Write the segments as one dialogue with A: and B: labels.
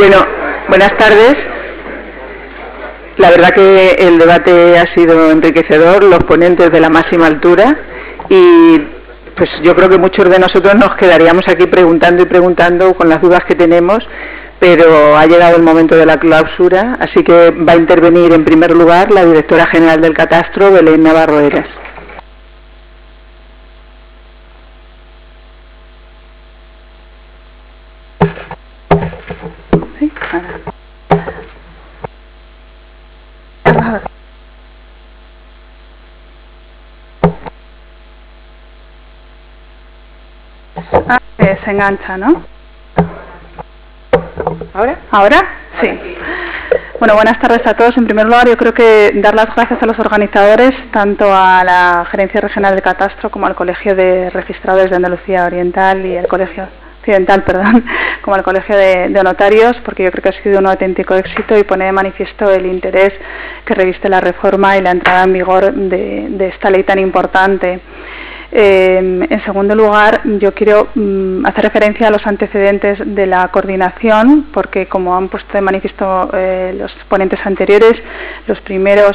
A: Bueno, buenas tardes. La verdad que el debate ha sido enriquecedor, los ponentes de la máxima altura, y pues yo creo que muchos de nosotros nos quedaríamos aquí preguntando y preguntando con las dudas que tenemos, pero ha llegado el momento de la clausura, así que va a intervenir en primer lugar la directora general del Catastro, Belén Navarro Heras. ¿Sí? Se engancha, ¿no? ¿Ahora? ¿Ahora? Sí. Bueno, buenas tardes a todos. En primer lugar, yo creo que dar las gracias a los organizadores, tanto a la Gerencia Regional de Catastro como al Colegio de Registradores de Andalucía Oriental y el Colegio Occidental, como al Colegio de Notarios, porque yo creo que ha sido un auténtico éxito y pone de manifiesto el interés que reviste la reforma y la entrada en vigor de esta ley tan importante. En segundo lugar, yo quiero hacer referencia a los antecedentes de la coordinación, porque como han puesto de manifiesto los ponentes anteriores, los primeros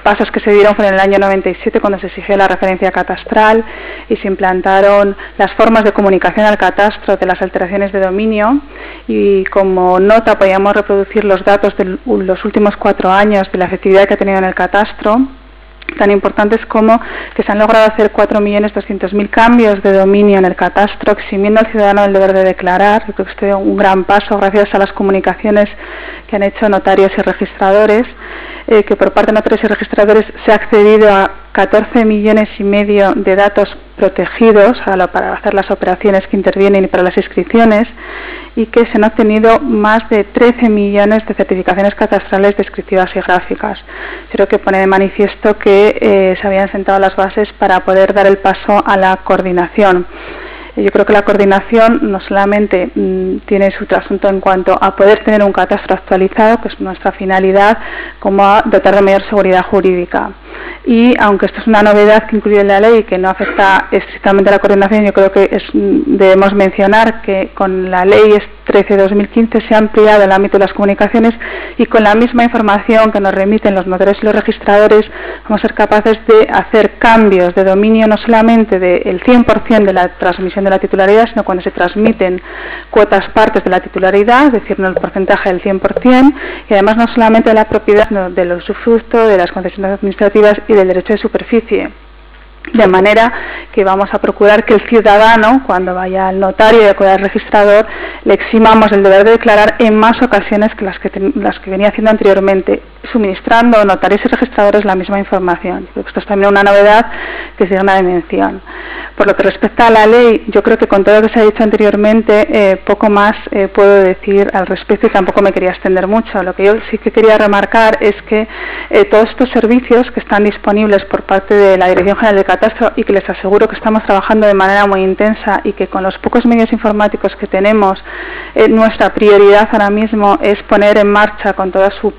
A: pasos que se dieron fueron en el año 97, cuando se exigió la referencia catastral y se implantaron las formas de comunicación al catastro de las alteraciones de dominio, y como nota podíamos reproducir los datos de los últimos 4 años de la efectividad que ha tenido en el catastro, tan importantes como que se han logrado hacer 4.200.000 cambios de dominio en el catastro, eximiendo al ciudadano del deber de declarar. Yo creo que este es un gran paso gracias a las comunicaciones que han hecho notarios y registradores, que por parte de notarios y registradores se ha accedido a 14,5 millones de datos protegidos para hacer las operaciones que intervienen y para las inscripciones, y que se han obtenido más de 13 millones de certificaciones catastrales descriptivas y gráficas. Creo que pone de manifiesto que se habían sentado las bases para poder dar el paso a la coordinación. Yo creo que la coordinación no solamente tiene su trasunto en cuanto a poder tener un catastro actualizado, que es nuestra finalidad, como a dotar de mayor seguridad jurídica. Y aunque esto es una novedad que incluye la ley y que no afecta estrictamente a la coordinación, yo creo que debemos mencionar que con la ley 13/2015 se ha ampliado el ámbito de las comunicaciones, y con la misma información que nos remiten los notarios y los registradores vamos a ser capaces de hacer cambios de dominio, no solamente del 100% de la transmisión de la titularidad, sino cuando se transmiten cuotas partes de la titularidad, es decir, no el porcentaje del 100%, y además no solamente de la propiedad, sino del usufructo, de las concesiones administrativas y del derecho de superficie. De manera que vamos a procurar que el ciudadano, cuando vaya al notario y acuda al registrador, le eximamos el deber de declarar en más ocasiones que las que venía haciendo anteriormente, suministrando a notarios y registradores la misma información. Esto es también una novedad que es digna de mención. Por lo que respecta a la ley, yo creo que con todo lo que se ha dicho anteriormente, poco más puedo decir al respecto, y tampoco me quería extender mucho. Lo que yo sí que quería remarcar es que todos estos servicios que están disponibles por parte de la Dirección General de Catastro, y que les aseguro que estamos trabajando de manera muy intensa, y que con los pocos medios informáticos que tenemos, nuestra prioridad ahora mismo es poner en marcha con toda su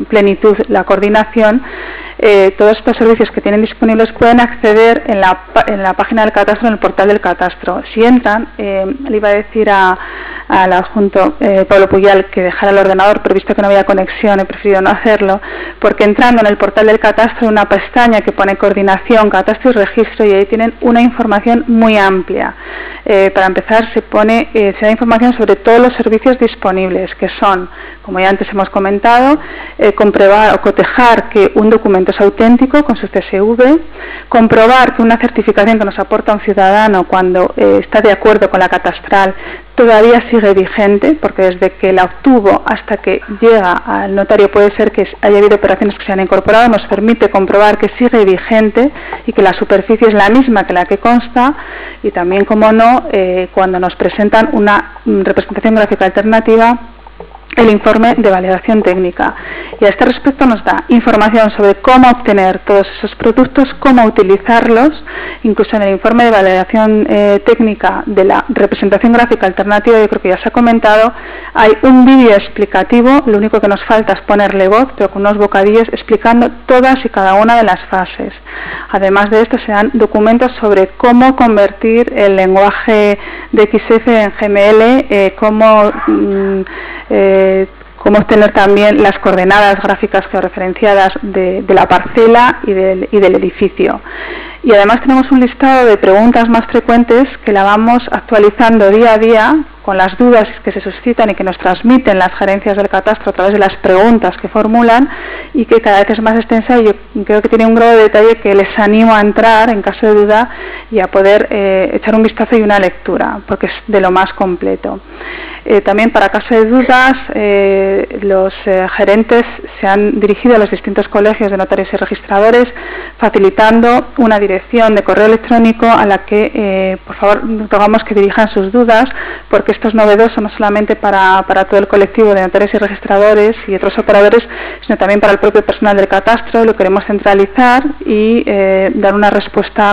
A: plenitud la coordinación. Todos estos servicios que tienen disponibles pueden acceder en la página del catastro, en el portal del catastro. Si entran, le iba a decir al adjunto Pablo Puyal que dejara el ordenador, pero visto que no había conexión he preferido no hacerlo, porque entrando en el portal del catastro hay una pestaña que pone coordinación, catastro y registro, y ahí tienen una información muy amplia. Para empezar, se da información sobre todos los servicios disponibles, que son, como ya antes hemos comentado, comprobar o cotejar que un documento es auténtico con su CSV, comprobar que una certificación que nos aporta un ciudadano cuando está de acuerdo con la catastral todavía sigue vigente, porque desde que la obtuvo hasta que llega al notario puede ser que haya habido operaciones que se han incorporado, nos permite comprobar que sigue vigente y que la superficie es la misma que la que consta, y también, como no, cuando nos presentan una representación gráfica alternativa, el informe de validación técnica, y a este respecto nos da información sobre cómo obtener todos esos productos, cómo utilizarlos. Incluso en el informe de validación técnica de la representación gráfica alternativa, yo creo que ya se ha comentado, hay un vídeo explicativo. Lo único que nos falta es ponerle voz, pero con unos bocadillos explicando todas y cada una de las fases. Además de esto, se dan documentos sobre cómo convertir el lenguaje de XF en GML, cómo obtener también las coordenadas gráficas georreferenciadas de la parcela y del edificio. Y además tenemos un listado de preguntas más frecuentes que la vamos actualizando día a día con las dudas que se suscitan y que nos transmiten las gerencias del catastro a través de las preguntas que formulan, y que cada vez es más extensa, y yo creo que tiene un grado de detalle que les animo a entrar en caso de duda y a poder echar un vistazo y una lectura, porque es de lo más completo. También, para caso de dudas, los gerentes se han dirigido a los distintos colegios de notarios y registradores, facilitando una dirección de correo electrónico a la que, por favor, rogamos que dirijan sus dudas, porque esto es novedoso no solamente para todo el colectivo de notarios y registradores y otros operadores, sino también para el propio personal del catastro. Lo queremos centralizar y dar una respuesta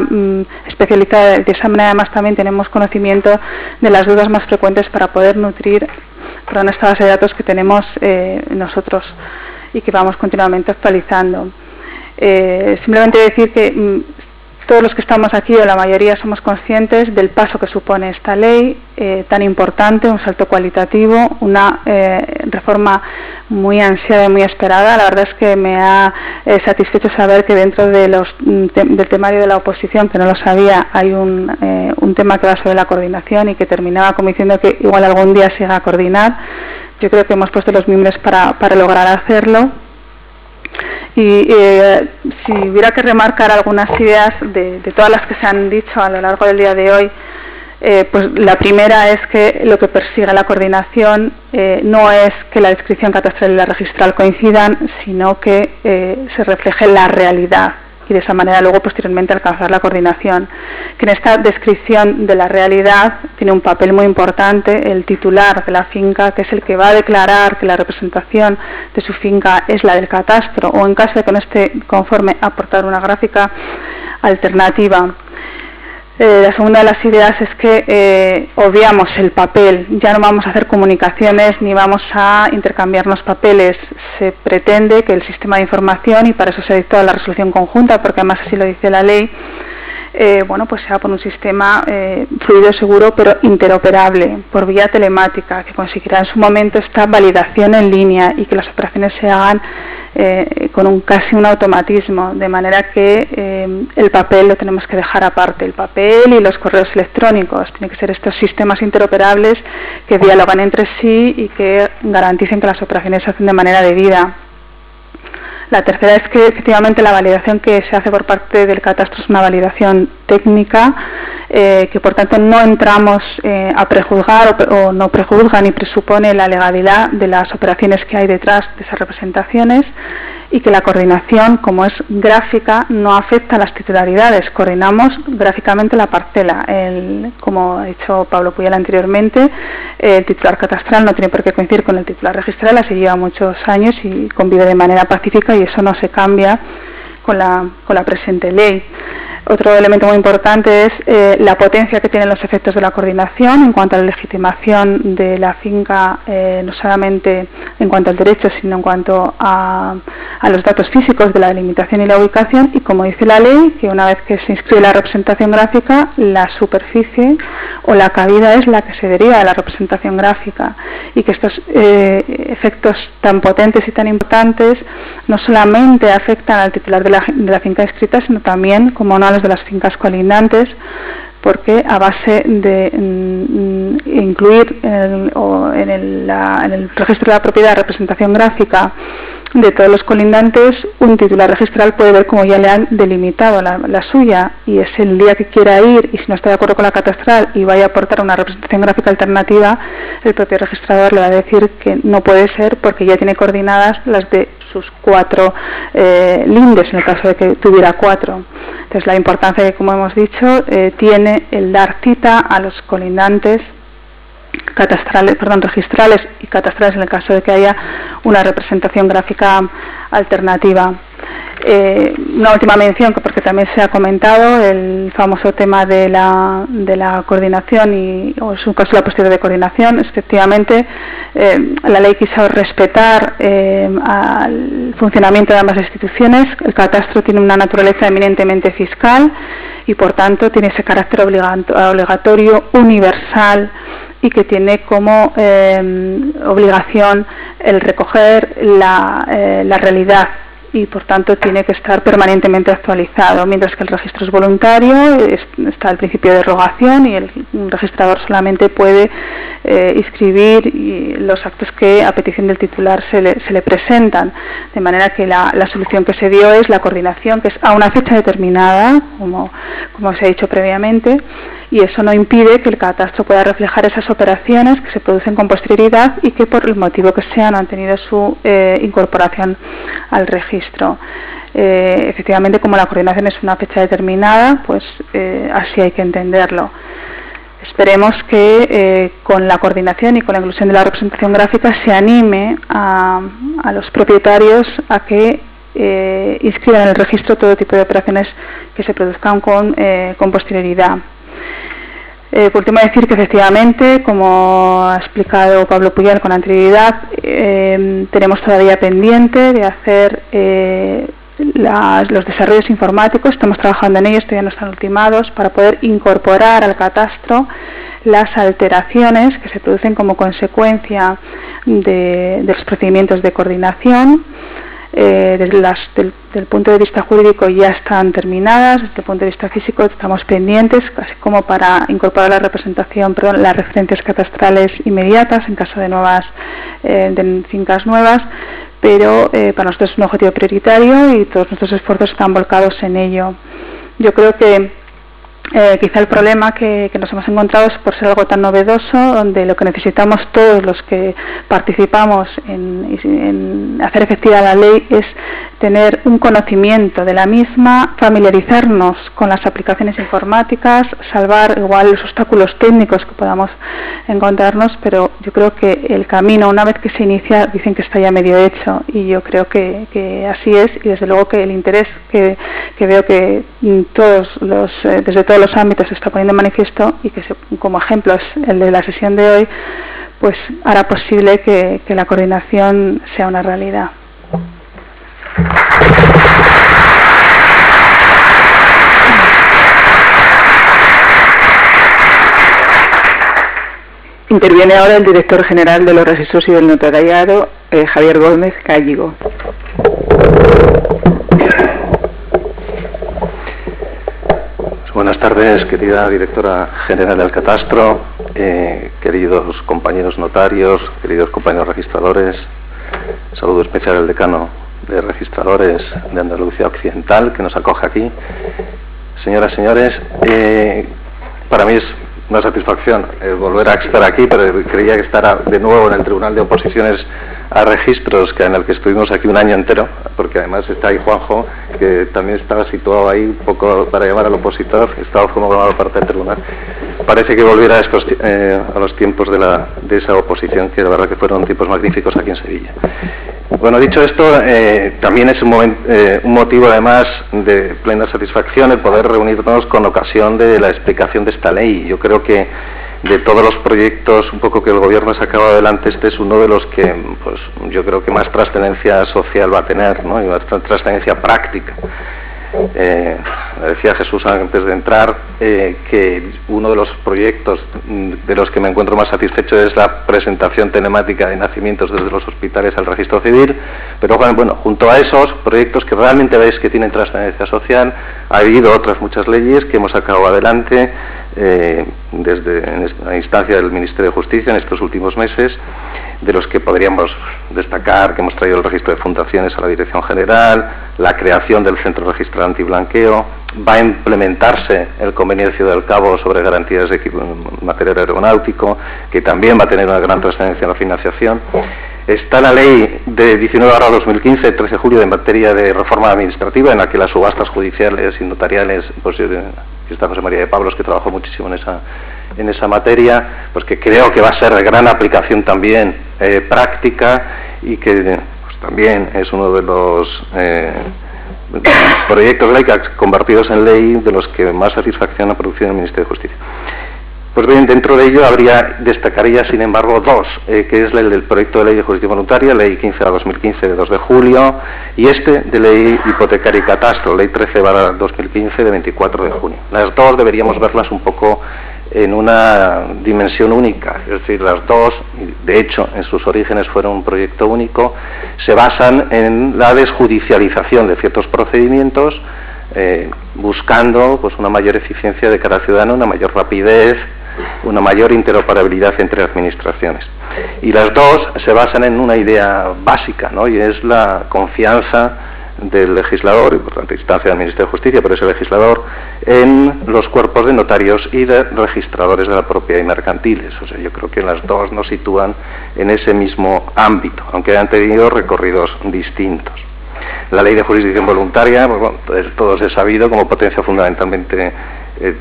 A: especializada. De esa manera, además, también tenemos conocimiento de las dudas más frecuentes para poder nutrir esta base de datos que tenemos nosotros y que vamos continuamente actualizando. Simplemente decir que todos los que estamos aquí, o la mayoría, somos conscientes del paso que supone esta ley tan importante, un salto cualitativo, una reforma muy ansiada y muy esperada. La verdad es que me ha satisfecho saber que dentro de del temario de la oposición, que no lo sabía, hay un tema que va sobre la coordinación, y que terminaba como diciendo que igual algún día se iba a coordinar. Yo creo que hemos puesto los mimbres para lograr hacerlo. Y si hubiera que remarcar algunas ideas de todas las que se han dicho a lo largo del día de hoy, pues la primera es que lo que persigue la coordinación no es que la descripción catastral y la registral coincidan, sino que se refleje la realidad, y de esa manera luego posteriormente alcanzar la coordinación. Que en esta descripción de la realidad tiene un papel muy importante el titular de la finca, que es el que va a declarar que la representación de su finca es la del catastro, o en caso de que no esté conforme, aportar una gráfica alternativa. La segunda de las ideas es que obviamos el papel. Ya no vamos a hacer comunicaciones ni vamos a intercambiarnos papeles. Se pretende que el sistema de información, y para eso se ha dictado la resolución conjunta, porque además así lo dice la ley, pues sea por un sistema fluido, seguro, pero interoperable, por vía telemática, que conseguirá en su momento esta validación en línea, y que las operaciones se hagan con casi un automatismo, de manera que el papel lo tenemos que dejar aparte. El papel y los correos electrónicos tienen que ser estos sistemas interoperables que dialogan entre sí y que garanticen que las operaciones se hacen de manera debida. La tercera es que efectivamente la validación que se hace por parte del catastro es una validación técnica, que por tanto no entramos a prejuzgar o no prejuzga ni presupone la legalidad de las operaciones que hay detrás de esas representaciones, y que la coordinación, como es gráfica, no afecta a las titularidades. Coordinamos gráficamente la parcela. Como ha dicho Pablo Puyal anteriormente, el titular catastral no tiene por qué coincidir con el titular registral, así lleva muchos años y convive de manera pacífica, y eso no se cambia con la presente ley. Otro elemento muy importante es la potencia que tienen los efectos de la coordinación en cuanto a la legitimación de la finca, no solamente en cuanto al derecho, sino en cuanto a los datos físicos de la delimitación y la ubicación, y como dice la ley, que una vez que se inscribe la representación gráfica, la superficie o la cabida es la que se deriva de la representación gráfica, y que estos efectos tan potentes y tan importantes no solamente afectan al titular de la finca inscrita, sino también, como no, a los de las fincas colindantes, porque a base de incluir en el registro de la propiedad representación gráfica de todos los colindantes, un titular registral puede ver cómo ya le han delimitado la suya, y es el día que quiera ir, y si no está de acuerdo con la catastral y vaya a aportar una representación gráfica alternativa, el propio registrador le va a decir que no puede ser, porque ya tiene coordinadas las de sus 4 lindes, en el caso de que tuviera 4. Entonces, la importancia que, como hemos dicho, tiene el dar cita a los colindantes registrales y catastrales en el caso de que haya una representación gráfica alternativa. Una última mención, que porque también se ha comentado, el famoso tema de la coordinación o en su caso la posterior de coordinación. Efectivamente, la ley quiso respetar al funcionamiento de ambas instituciones. El catastro tiene una naturaleza eminentemente fiscal y por tanto tiene ese carácter obligatorio, universal, y que tiene como obligación el recoger la realidad, y por tanto tiene que estar permanentemente actualizado, mientras que el registro es voluntario, está el principio de derogación y el registrador solamente puede inscribir los actos que a petición del titular se le presentan, de manera que la solución que se dio es la coordinación, que es a una fecha determinada, como se ha dicho previamente, y eso no impide que el catastro pueda reflejar esas operaciones que se producen con posterioridad y que por el motivo que sea no han tenido su incorporación al registro. Efectivamente, como la coordinación es una fecha determinada, pues así hay que entenderlo. Esperemos que con la coordinación y con la inclusión de la representación gráfica se anime a los propietarios a que inscriban en el registro todo tipo de operaciones que se produzcan con posterioridad. Por último, decir que efectivamente, como ha explicado Pablo Puyal con anterioridad, tenemos todavía pendiente de hacer los desarrollos informáticos. Estamos trabajando en ellos, todavía no están ultimados, para poder incorporar al catastro las alteraciones que se producen como consecuencia de los procedimientos de coordinación. Desde el punto de vista jurídico ya están terminadas, desde el punto de vista físico estamos pendientes, así como para incorporar las referencias catastrales inmediatas en caso de fincas nuevas, pero para nosotros es un objetivo prioritario y todos nuestros esfuerzos están volcados en ello. Yo creo que quizá el problema que nos hemos encontrado es por ser algo tan novedoso, donde lo que necesitamos todos los que participamos en hacer efectiva la ley es tener un conocimiento de la misma, familiarizarnos con las aplicaciones informáticas, salvar igual los obstáculos técnicos que podamos encontrarnos, pero yo creo que el camino, una vez que se inicia, dicen que está ya medio hecho, y yo creo que así es, y desde luego que el interés que veo que desde todos los ámbitos se está poniendo en manifiesto, y que como ejemplo es el de la sesión de hoy, pues hará posible que la coordinación sea una realidad.
B: Interviene ahora el director general de los registros y del notariado, Javier Gómez Gallego.
C: Buenas tardes, querida directora general del Catastro, queridos compañeros notarios, queridos compañeros registradores. Saludo especial al decano de registradores de Andalucía Occidental, que nos acoge aquí. Señoras y señores, para mí es una satisfacción volver a estar aquí, pero creía que estar de nuevo en el Tribunal de Oposiciones a Registros, en el que estuvimos aquí un año entero, porque además está ahí Juanjo, que también estaba situado ahí un poco para llamar al opositor, estaba formado parte del tribunal. Parece que volviera a los tiempos de esa oposición, que la verdad que fueron tiempos magníficos aquí en Sevilla. Bueno, dicho esto, también es un motivo además de plena satisfacción el poder reunirnos con ocasión de la explicación de esta ley. Yo creo que de todos los proyectos un poco que el gobierno ha sacado adelante, este es uno de los que, pues, yo creo que más trascendencia social va a tener, ¿no? Y más trascendencia práctica. Decía Jesús antes de entrar que uno de los proyectos de los que me encuentro más satisfecho es la presentación telemática de nacimientos desde los hospitales al registro civil, pero bueno, junto a esos proyectos que realmente veis que tienen trascendencia social, ha habido otras muchas leyes que hemos sacado adelante desde la instancia del Ministerio de Justicia en estos últimos meses, de los que podríamos destacar que hemos traído el registro de fundaciones a la Dirección General, la creación del Centro Registral Antiblanqueo, va a implementarse el Convenio de Ciudad del Cabo sobre garantías de equipo en material aeronáutico, que también va a tener una gran trascendencia en la financiación. Está la ley de 19/2015, el 13 de julio, en materia de reforma administrativa, en la que las subastas judiciales y notariales, pues está José María de Pablos, que trabajó muchísimo en en esa materia, pues que creo que va a ser de gran aplicación también práctica, y que pues, también es uno de los proyectos de ley convertidos en ley de los que más satisfacción ha producido el Ministerio de Justicia. Pues bien, dentro de ello destacaría, sin embargo, dos, que es el del proyecto de ley de justicia voluntaria, ley 15/2015 de 2 de julio, y este de ley hipotecaria y catastro, ley 13/2015 de 24 de junio. Las dos deberíamos verlas un poco en una dimensión única, es decir, las dos, de hecho, en sus orígenes fueron un proyecto único, se basan en la desjudicialización de ciertos procedimientos, buscando pues una mayor eficiencia de cada ciudadano, una mayor rapidez, una mayor interoperabilidad entre administraciones. Y las dos se basan en una idea básica, ¿no? Y es la confianza del legislador, y por tanto instancia del Ministerio de Justicia, pero ese legislador, en los cuerpos de notarios y de registradores de la propiedad y mercantiles. O sea, yo creo que las dos nos sitúan en ese mismo ámbito, aunque hayan tenido recorridos distintos. La ley de jurisdicción voluntaria, bueno, todos es sabido como potencia fundamentalmente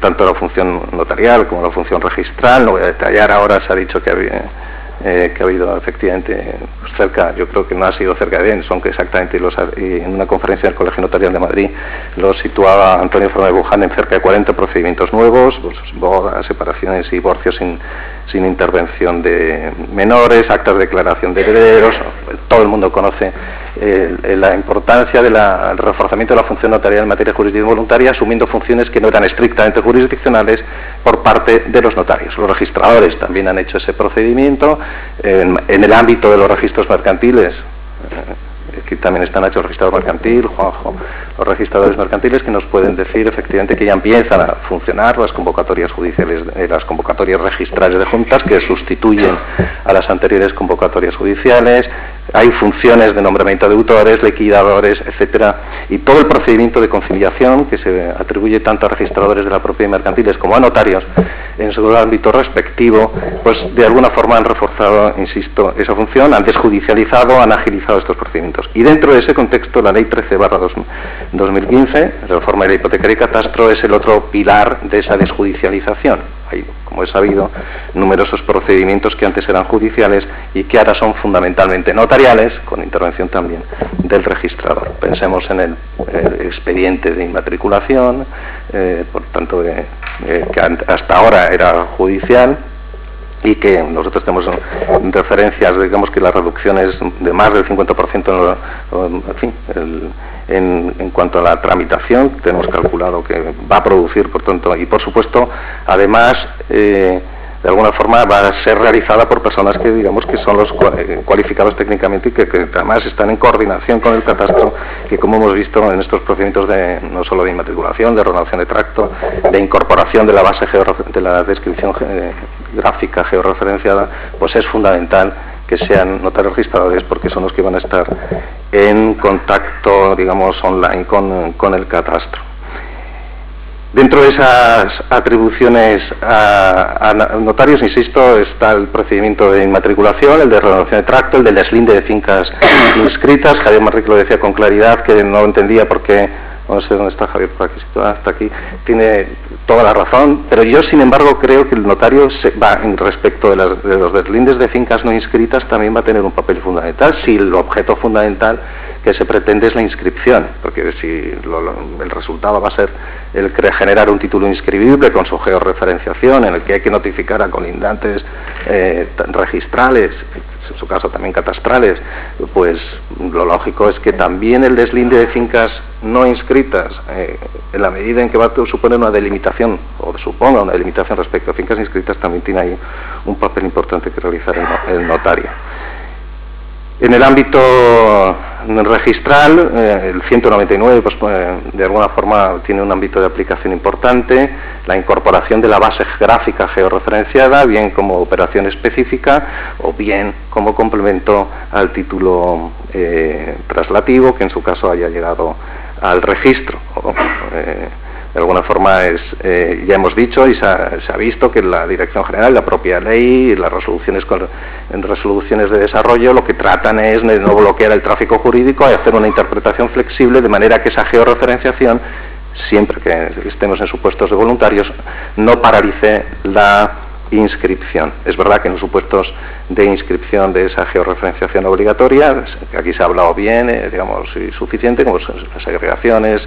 C: tanto la función notarial como la función registral. No voy a detallar ahora, se ha dicho que ha habido efectivamente cerca, yo creo que no ha sido cerca de 10, son que exactamente en una conferencia del Colegio Notarial de Madrid lo situaba Antonio Fernández Buján en cerca de 40 procedimientos nuevos, pues, bodas, separaciones y divorcios sin intervención de menores, actas de declaración de herederos. Todo el mundo conoce la importancia del reforzamiento de la función notarial en materia de jurisdicción voluntaria, asumiendo funciones que no eran estrictamente jurisdiccionales por parte de los notarios. Los registradores también han hecho ese procedimiento. En el ámbito de los registros mercantiles, aquí también están hechos el registrador mercantil, Juanjo, los registradores mercantiles, que nos pueden decir efectivamente que ya empiezan a funcionar las convocatorias judiciales, las convocatorias registrales de juntas, que sustituyen a las anteriores convocatorias judiciales. Hay funciones de nombramiento de autores, liquidadores, etcétera, y todo el procedimiento de conciliación que se atribuye tanto a registradores de la propiedad y mercantiles como a notarios en su ámbito respectivo, pues de alguna forma han reforzado, insisto, esa función, han desjudicializado, han agilizado estos procedimientos. Y dentro de ese contexto, la ley 13/2015, la reforma de la hipotecaria y catastro, es el otro pilar de esa desjudicialización. Hay, como es sabido, numerosos procedimientos que antes eran judiciales y que ahora son fundamentalmente notariales, con intervención también del registrador. Pensemos en el expediente de inmatriculación, por tanto, que hasta ahora era judicial, y que nosotros tenemos referencias, digamos que las reducciones de más del 50% en cuanto a la tramitación, tenemos calculado que va a producir, por tanto, y por supuesto, además, de alguna forma va a ser realizada por personas que digamos que son los cualificados técnicamente y que además están en coordinación con el catastro, que como hemos visto en estos procedimientos no solo de inmatriculación, de renovación de tracto, de incorporación de la base de la descripción gráfica georreferenciada, pues es fundamental que sean notarios registradores, porque son los que van a estar en contacto, digamos, online con el catastro. Dentro de esas atribuciones a notarios, insisto, está el procedimiento de inmatriculación, el de renovación de tracto, el del deslinde de fincas inscritas. Javier Manrique lo decía con claridad, que no entendía por qué, no sé dónde está Javier, por aquí, hasta aquí, tiene toda la razón, pero yo, sin embargo, creo que el notario respecto de los deslindes de fincas no inscritas también va a tener un papel fundamental, si el objeto fundamental que se pretende es la inscripción, porque si el resultado va a ser el generar un título inscribible con su georreferenciación, en el que hay que notificar a colindantes registrales, en su caso también catastrales, pues lo lógico es que también el deslinde de fincas no inscritas, en la medida en que va a suponer una delimitación, o suponga una delimitación respecto a fincas inscritas, también tiene ahí un papel importante que realizar el notario. En el ámbito registral, el 199, pues, de alguna forma tiene un ámbito de aplicación importante, la incorporación de la base gráfica georreferenciada, bien como operación específica o bien como complemento al título traslativo, que en su caso haya llegado al registro. De alguna forma ya hemos dicho y se ha visto que la Dirección General, la propia ley y las resoluciones de desarrollo lo que tratan es de no bloquear el tráfico jurídico y hacer una interpretación flexible de manera que esa georreferenciación, siempre que estemos en supuestos de voluntarios, no paralice la inscripción. Es verdad que en los supuestos de inscripción de esa georreferenciación obligatoria, que aquí se ha hablado bien, digamos, y suficiente, como las agregaciones,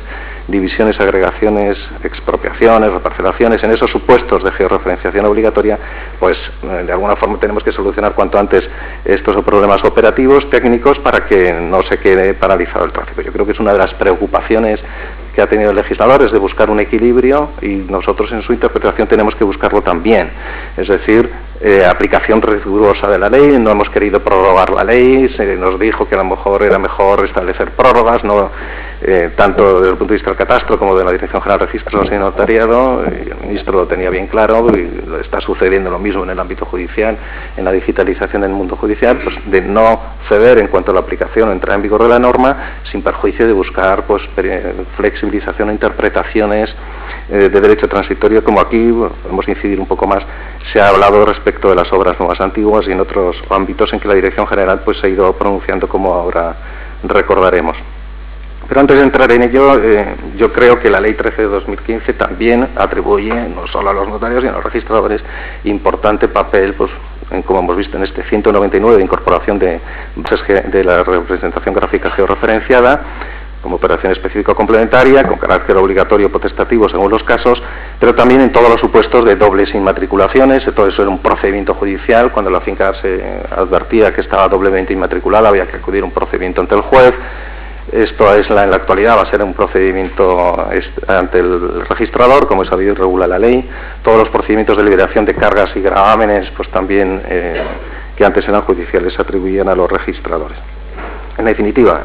C: divisiones, agregaciones, expropiaciones, reparcelaciones, en esos supuestos de georreferenciación obligatoria, pues de alguna forma tenemos que solucionar cuanto antes estos problemas operativos, técnicos, para que no se quede paralizado el tráfico. Yo creo que es una de las preocupaciones que ha tenido el legislador, es de buscar un equilibrio, y nosotros en su interpretación tenemos que buscarlo también. Es decir, aplicación rigurosa de la ley, no hemos querido prorrogar la ley, se nos dijo que a lo mejor era mejor establecer prórrogas, no tanto desde el punto de vista del catastro como de la Dirección General de Registros y Notariado, y el ministro lo tenía bien claro, y está sucediendo lo mismo en el ámbito judicial, en la digitalización del mundo judicial, pues de no ceder en cuanto a la aplicación o entrada en vigor de la norma, sin perjuicio de buscar pues flexibilización o interpretaciones de derecho transitorio, como aquí podemos incidir un poco más. Se ha hablado respecto de las obras nuevas antiguas y en otros ámbitos en que la Dirección General pues se ha ido pronunciando, como ahora recordaremos. Pero antes de entrar en ello, yo creo que la Ley 13 de 2015 también atribuye, no solo a los notarios, sino a los registradores, importante papel, pues, como hemos visto en este 199 de incorporación de la representación gráfica georreferenciada, como operación específica o complementaria, con carácter obligatorio o potestativo según los casos, pero también en todos los supuestos de dobles inmatriculaciones. Todo eso era un procedimiento judicial. Cuando la finca se advertía que estaba doblemente inmatriculada, había que acudir a un procedimiento ante el juez. Esto es en la actualidad va a ser un procedimiento ante el registrador, como es sabido y regula la ley. Todos los procedimientos de liberación de cargas y gravámenes, pues también que antes eran judiciales, se atribuían a los registradores. En definitiva,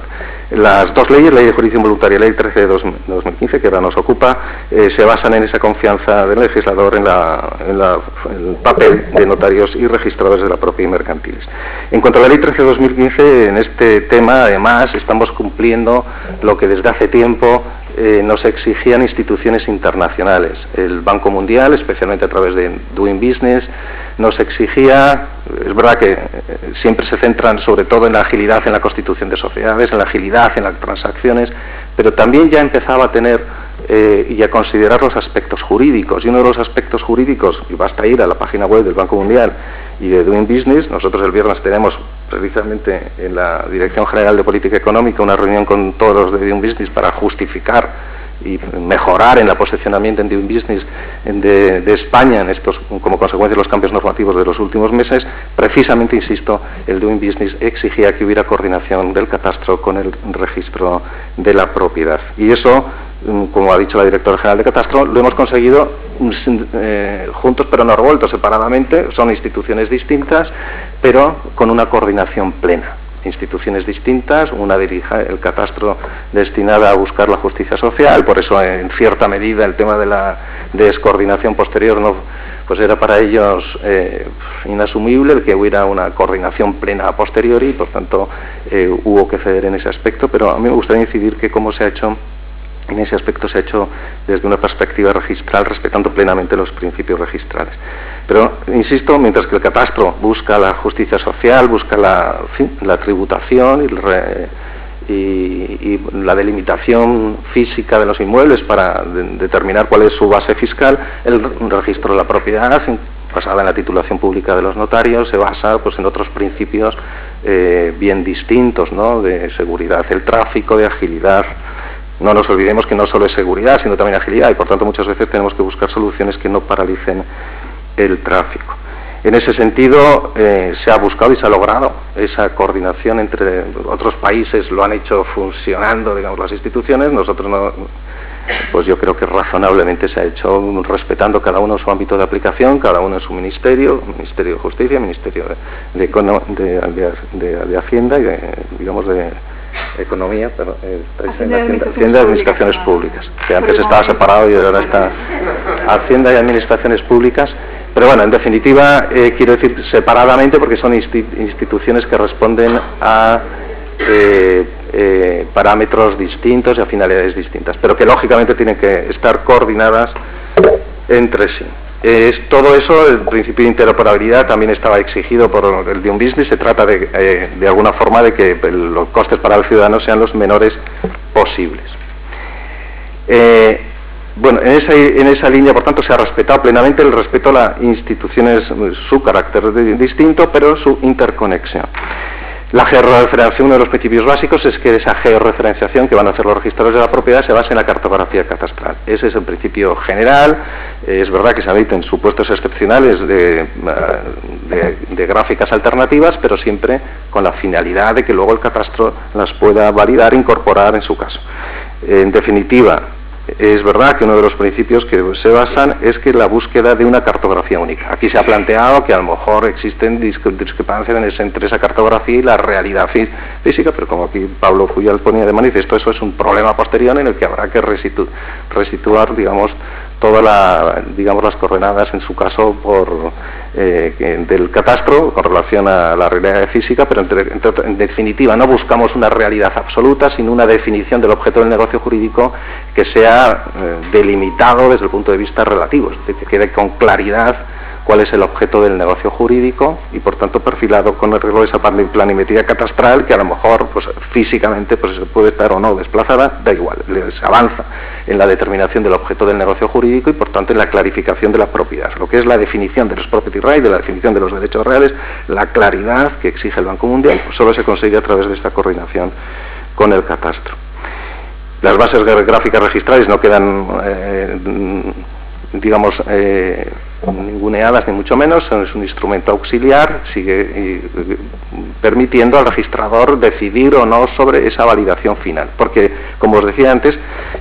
C: las dos leyes, la Ley de Jurisdicción Voluntaria y la Ley 13 de 2015, que ahora nos ocupa, se basan en esa confianza del legislador en el papel de notarios y registradores de la propia mercantiles. En cuanto a la Ley 13 de 2015, en este tema, además, estamos cumpliendo lo que desde hace tiempo nos exigían instituciones internacionales. El Banco Mundial, especialmente a través de Doing Business, nos exigía, es verdad que siempre se centran sobre todo en la agilidad en la constitución de sociedades, en la agilidad en las transacciones, pero también ya empezaba a tener y a considerar los aspectos jurídicos. Y uno de los aspectos jurídicos, y basta ir a la página web del Banco Mundial y de Doing Business, nosotros el viernes tenemos precisamente en la Dirección General de Política Económica una reunión con todos los de Doing Business para justificar y mejorar en el posicionamiento en Doing Business de España en estos, como consecuencia de los cambios normativos de los últimos meses. Precisamente, insisto, el Doing Business exigía que hubiera coordinación del catastro con el registro de la propiedad, y eso, como ha dicho la directora general de Catastro, lo hemos conseguido juntos pero no revueltos, separadamente. Son instituciones distintas, pero con una coordinación plena. Instituciones distintas, una dirige el catastro destinada a buscar la justicia social, por eso en cierta medida el tema de la descoordinación posterior no, pues era para ellos inasumible el que hubiera una coordinación plena a posteriori, y por tanto hubo que ceder en ese aspecto. Pero a mí me gustaría incidir que cómo se ha hecho en ese aspecto, se ha hecho desde una perspectiva registral, respetando plenamente los principios registrales. Pero, insisto, mientras que el catastro busca la justicia social, busca la tributación y la delimitación física de los inmuebles para determinar cuál es su base fiscal, el registro de la propiedad, basada en la titulación pública de los notarios, se basa pues en otros principios bien distintos, ¿no?, de seguridad del tráfico, de agilidad. No nos olvidemos que no solo es seguridad, sino también agilidad, y por tanto muchas veces tenemos que buscar soluciones que no paralicen el tráfico. En ese sentido, se ha buscado y se ha logrado esa coordinación entre otros países, lo han hecho funcionando, digamos, las instituciones. Nosotros no, pues yo creo que razonablemente se ha hecho respetando cada uno su ámbito de aplicación, cada uno en su ministerio, Ministerio de Justicia, Ministerio de Hacienda y digamos de Economía, pero Hacienda y Administraciones Públicas, que antes estaba separado y ahora está Hacienda y Administraciones Públicas. Pero bueno, en definitiva, quiero decir separadamente porque son instituciones que responden a parámetros distintos y a finalidades distintas, pero que lógicamente tienen que estar coordinadas entre sí. Todo eso, el principio de interoperabilidad también estaba exigido por el Doing Business. Se trata de alguna forma de que los costes para el ciudadano sean los menores posibles. Bueno, en esa línea, por tanto, se ha respetado plenamente el respeto a las instituciones, su carácter distinto, pero su interconexión. La georreferenciación, uno de los principios básicos es que esa georreferenciación que van a hacer los registradores de la propiedad se basa en la cartografía catastral. Ese es el principio general. Es verdad que se admiten supuestos excepcionales de gráficas alternativas, pero siempre con la finalidad de que luego el catastro las pueda validar e incorporar en su caso. En definitiva, es verdad que uno de los principios que se basan es que la búsqueda de una cartografía única. Aquí se ha planteado que a lo mejor existen discrepancias entre esa cartografía y la realidad física, pero como aquí Pablo Fuyal ponía de manifiesto, eso es un problema posterior en el que habrá que resituar, digamos, todas las coordenadas, en su caso, del catastro con relación a la realidad física, pero en definitiva no buscamos una realidad absoluta, sino una definición del objeto del negocio jurídico que sea delimitado desde el punto de vista relativo, es decir, que quede con claridad cuál es el objeto del negocio jurídico y por tanto perfilado con el arreglo de esa planimetría catastral que a lo mejor pues físicamente pues se puede estar o no desplazada, da igual, se avanza en la determinación del objeto del negocio jurídico y por tanto en la clarificación de la propiedad, lo que es la definición de los property rights, de la definición de los derechos reales, la claridad que exige el Banco Mundial, pues solo se consigue a través de esta coordinación con el catastro. Las bases gráficas registrales no quedan ninguneadas ni mucho menos, es un instrumento auxiliar, sigue permitiendo al registrador decidir o no sobre esa validación final, porque como os decía antes,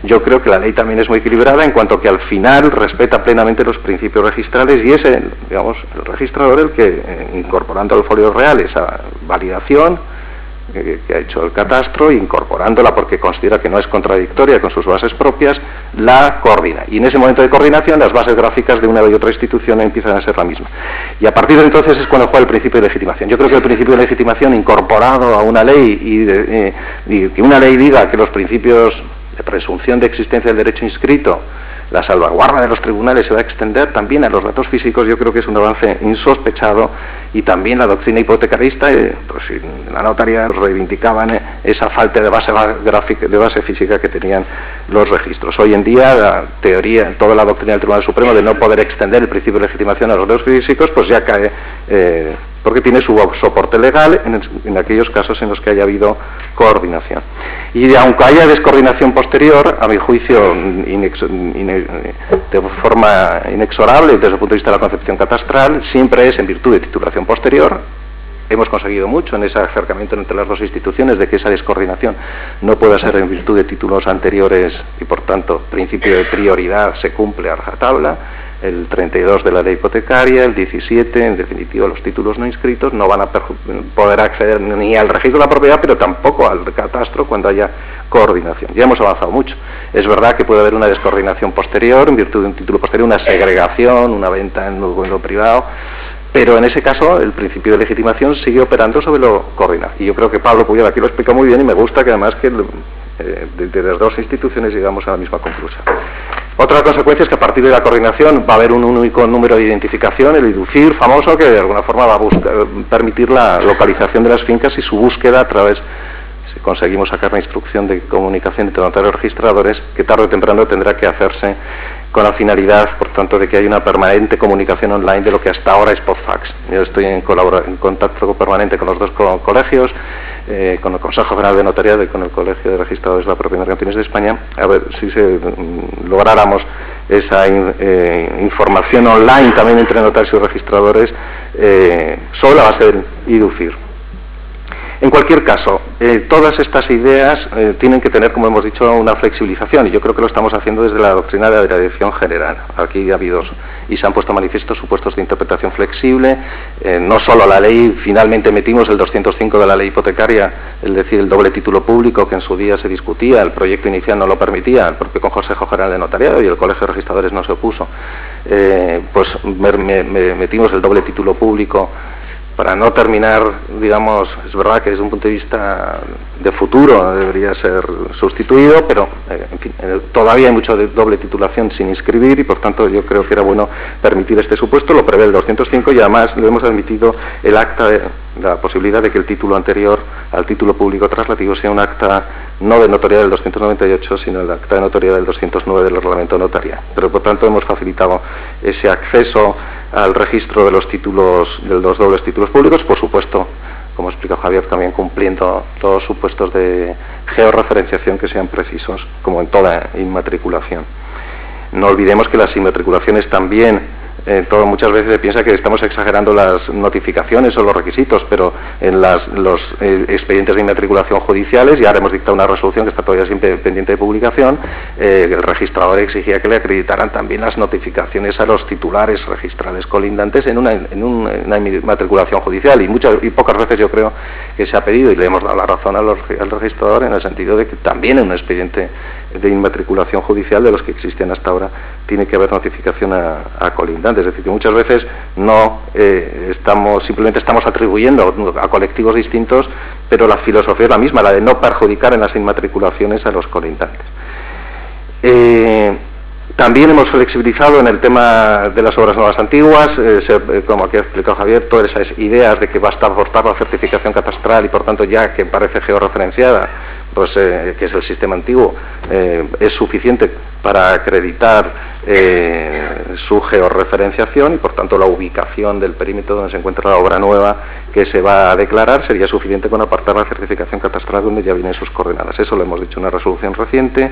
C: yo creo que la ley también es muy equilibrada en cuanto que al final respeta plenamente los principios registrales y es el registrador el que, incorporando al folio real esa validación que ha hecho el catastro, incorporándola porque considera que no es contradictoria con sus bases propias, la coordina. Y en ese momento de coordinación las bases gráficas de una y otra institución empiezan a ser la misma. Y a partir de entonces es cuando juega el principio de legitimación. Yo creo que el principio de legitimación incorporado a una ley y que una ley diga que los principios de presunción de existencia del derecho inscrito, la salvaguarda de los tribunales se va a extender también a los datos físicos, yo creo que es un avance insospechado, y también la doctrina hipotecarista, pues la notaría reivindicaban esa falta de base gráfica, de base física que tenían los registros. Hoy en día la teoría, toda la doctrina del Tribunal Supremo de no poder extender el principio de legitimación a los datos físicos, pues ya cae porque tiene su soporte legal en aquellos casos en los que haya habido coordinación. Y aunque haya descoordinación posterior, a mi juicio de forma inexorable desde el punto de vista de la concepción catastral, siempre es en virtud de titulación posterior. Hemos conseguido mucho en ese acercamiento entre las dos instituciones de que esa descoordinación no pueda ser en virtud de títulos anteriores y por tanto principio de prioridad se cumple a rajatabla. El 32 de la ley hipotecaria, el 17, en definitiva los títulos no inscritos no van a poder acceder ni al registro de la propiedad, pero tampoco al catastro cuando haya coordinación. Ya hemos avanzado mucho. Es verdad que puede haber una descoordinación posterior, en virtud de un título posterior, una segregación, una venta en lo privado, pero en ese caso el principio de legitimación sigue operando sobre lo coordinado. Y yo creo que Pablo Puyol aquí lo explica muy bien y me gusta que además que de las dos instituciones llegamos a la misma conclusión. Otra consecuencia es que a partir de la coordinación va a haber un único número de identificación, el IDUCIR famoso, que de alguna forma va a permitir la localización de las fincas y su búsqueda a través, si conseguimos sacar la instrucción de comunicación entre notarios registradores, que tarde o temprano tendrá que hacerse con la finalidad, por tanto, de que haya una permanente comunicación online de lo que hasta ahora es postfax. Yo estoy en contacto permanente con los dos colegios, con el Consejo General de Notariado y con el Colegio de Registradores de la Propiedad y Mercantiles de España, a ver si lográramos esa información online también entre notarios y registradores sobre la base del IDUCIR. En cualquier caso, todas estas ideas tienen que tener, como hemos dicho, una flexibilización, y yo creo que lo estamos haciendo desde la doctrina de la Dirección General. Aquí ha habido y se han puesto a manifiesto supuestos de interpretación flexible, no solo la ley, finalmente metimos el 205 de la ley hipotecaria, es decir, el doble título público que en su día se discutía, el proyecto inicial no lo permitía, el propio Consejo General de Notariado y el Colegio de Registradores no se opuso, pues metimos el doble título público para no terminar, digamos, es verdad que desde un punto de vista de futuro debería ser sustituido, pero en fin, todavía hay mucho de doble titulación sin inscribir y por tanto yo creo que era bueno permitir este supuesto, lo prevé el 205 y además le hemos admitido el acta la posibilidad de que el título anterior al título público traslativo sea un acta no de notoriedad del 298, sino el acta de notoriedad del 209 del reglamento notarial. Pero por tanto hemos facilitado ese acceso al registro de los títulos, de los dobles títulos públicos, por supuesto, como explica Javier, también cumpliendo los supuestos de georreferenciación que sean precisos, como en toda inmatriculación. No olvidemos que las inmatriculaciones también, muchas veces se piensa que estamos exagerando las notificaciones o los requisitos, pero en los expedientes de inmatriculación judiciales, ya hemos dictado una resolución que está todavía siempre pendiente de publicación, el registrador exigía que le acreditaran también las notificaciones a los titulares registrales colindantes en una inmatriculación judicial, y pocas veces yo creo que se ha pedido, y le hemos dado la razón al registrador en el sentido de que también en un expediente de inmatriculación judicial de los que existen hasta ahora tiene que haber notificación a colindantes. Es decir, que muchas veces no simplemente estamos atribuyendo a colectivos distintos, pero la filosofía es la misma, la de no perjudicar en las inmatriculaciones a los colindantes. También hemos flexibilizado en el tema de las obras nuevas antiguas, como aquí ha explicado Javier, todas esas ideas de que basta aportar la certificación catastral y por tanto ya que parece georreferenciada, pues que es el sistema antiguo, es suficiente para acreditar su georreferenciación y por tanto la ubicación del perímetro donde se encuentra la obra nueva que se va a declarar sería suficiente con apartar la certificación catastral donde ya vienen sus coordenadas. Eso lo hemos dicho en una resolución reciente.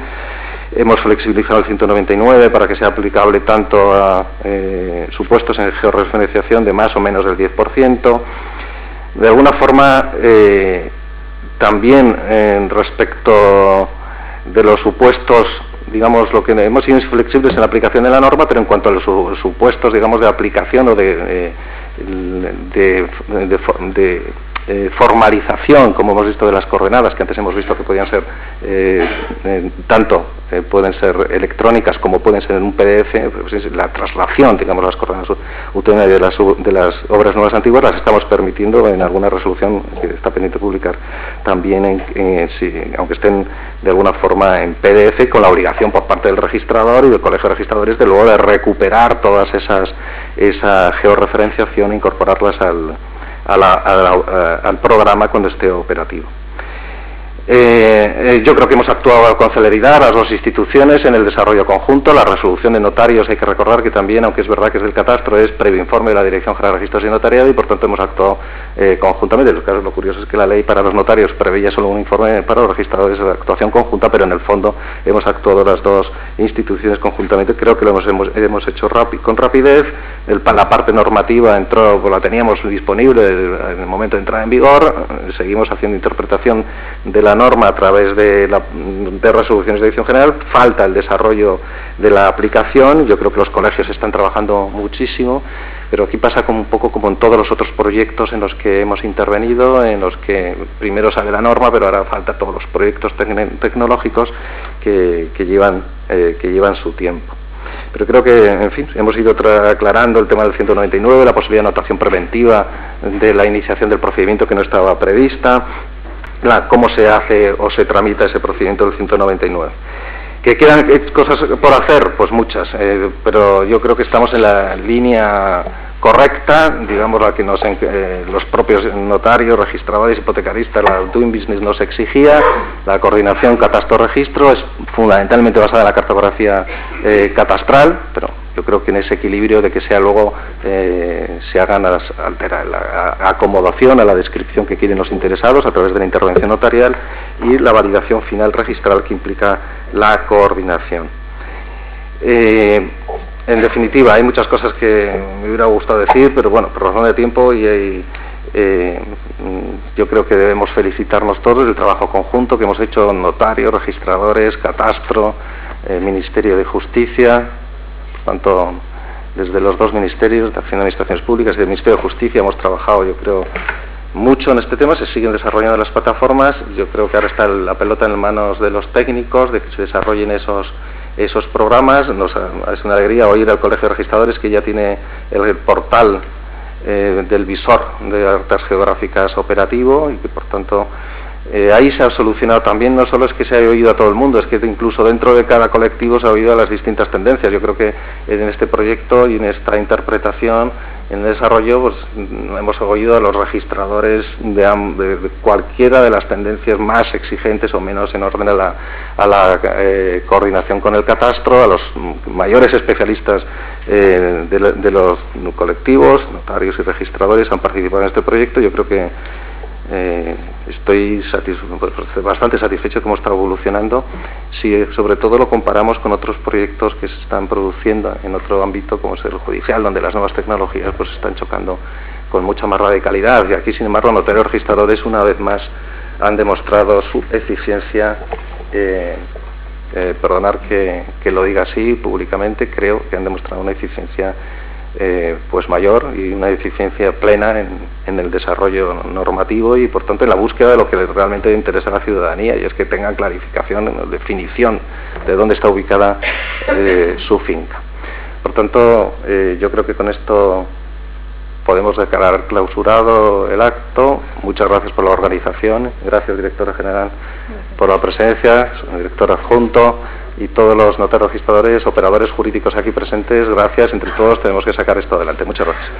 C: Hemos flexibilizado el 199 para que sea aplicable tanto a supuestos en georreferenciación de más o menos del 10%. De alguna forma, también respecto de los supuestos, digamos, lo que hemos sido flexibles en la aplicación de la norma, pero en cuanto a los supuestos, digamos, de aplicación o de formalización, como hemos visto de las coordenadas, que antes hemos visto que podían ser pueden ser electrónicas como pueden ser en un PDF, pues la traslación, digamos, las coordenadas de las obras nuevas antiguas las estamos permitiendo en alguna resolución que está pendiente de publicar también, aunque estén de alguna forma en PDF, con la obligación por parte del registrador y del Colegio de Registradores de luego de recuperar todas esa georreferenciación e incorporarlas al programa cuando esté operativo. Yo creo que hemos actuado con celeridad las dos instituciones en el desarrollo conjunto. La resolución de notarios, hay que recordar que también, aunque es verdad que es del catastro, es previo informe de la Dirección General de Registros y Notariado y por tanto hemos actuado conjuntamente. En los casos, lo curioso es que la ley para los notarios preveía solo un informe para los registradores de actuación conjunta, pero en el fondo hemos actuado las dos instituciones conjuntamente. Creo que lo hemos hecho con rapidez. La parte normativa la teníamos disponible en el momento de entrada en vigor. Seguimos haciendo interpretación de la norma a través de resoluciones de dirección general. Falta el desarrollo de la aplicación. Yo creo que los colegios están trabajando muchísimo, pero aquí pasa como un poco como en todos los otros proyectos en los que hemos intervenido, en los que primero sale la norma, pero ahora falta todos los proyectos tecnológicos que llevan su tiempo. Pero creo que, en fin, hemos ido aclarando el tema del 199, la posibilidad de anotación preventiva de la iniciación del procedimiento que no estaba prevista, cómo se hace o se tramita ese procedimiento del 199. ¿Que quedan cosas por hacer? Pues muchas, pero yo creo que estamos en la línea correcta, digamos, la que los propios notarios, registradores, hipotecaristas, la doing business nos exigía. La coordinación catastro-registro es fundamentalmente basada en la cartografía catastral, pero yo creo que en ese equilibrio de que sea luego se hagan la acomodación a la descripción que quieren los interesados a través de la intervención notarial y la validación final registral que implica la coordinación. En definitiva, hay muchas cosas que me hubiera gustado decir, pero bueno, por razón de tiempo yo creo que debemos felicitarnos todos del trabajo conjunto que hemos hecho notarios, registradores, catastro, Ministerio de Justicia. Por tanto, desde los dos ministerios de Hacienda y Administraciones Públicas y del Ministerio de Justicia hemos trabajado, yo creo, mucho en este tema. Se siguen desarrollando las plataformas. Yo creo que ahora está la pelota en manos de los técnicos, de que se desarrollen esos programas. Es una alegría oír al Colegio de Registradores que ya tiene el portal del visor de alertas geográficas operativo y que por tanto ahí se ha solucionado también. No solo es que se haya oído a todo el mundo, es que incluso dentro de cada colectivo se ha oído a las distintas tendencias. Yo creo que en este proyecto y en esta interpretación En el desarrollo, pues hemos oído a los registradores de cualquiera de las tendencias más exigentes o menos en orden a la coordinación con el catastro, a los mayores especialistas de los colectivos, notarios y registradores han participado en este proyecto. Yo creo que estoy bastante satisfecho de cómo está evolucionando, si sobre todo lo comparamos con otros proyectos que se están produciendo en otro ámbito como es el judicial, donde las nuevas tecnologías pues están chocando con mucha más radicalidad, y aquí sin embargo los notarios registradores una vez más han demostrado su eficiencia. Perdonar que lo diga así públicamente, creo que han demostrado una eficiencia pues mayor y una eficiencia plena en el desarrollo normativo y por tanto en la búsqueda de lo que realmente interesa a la ciudadanía, y es que tengan clarificación, definición de dónde está ubicada su finca. Por tanto, yo creo que con esto podemos declarar clausurado el acto. Muchas gracias por la organización, gracias directora general por la presencia, director adjunto y todos los notarios registradores, operadores jurídicos aquí presentes. Gracias, entre todos tenemos que sacar esto adelante. Muchas gracias.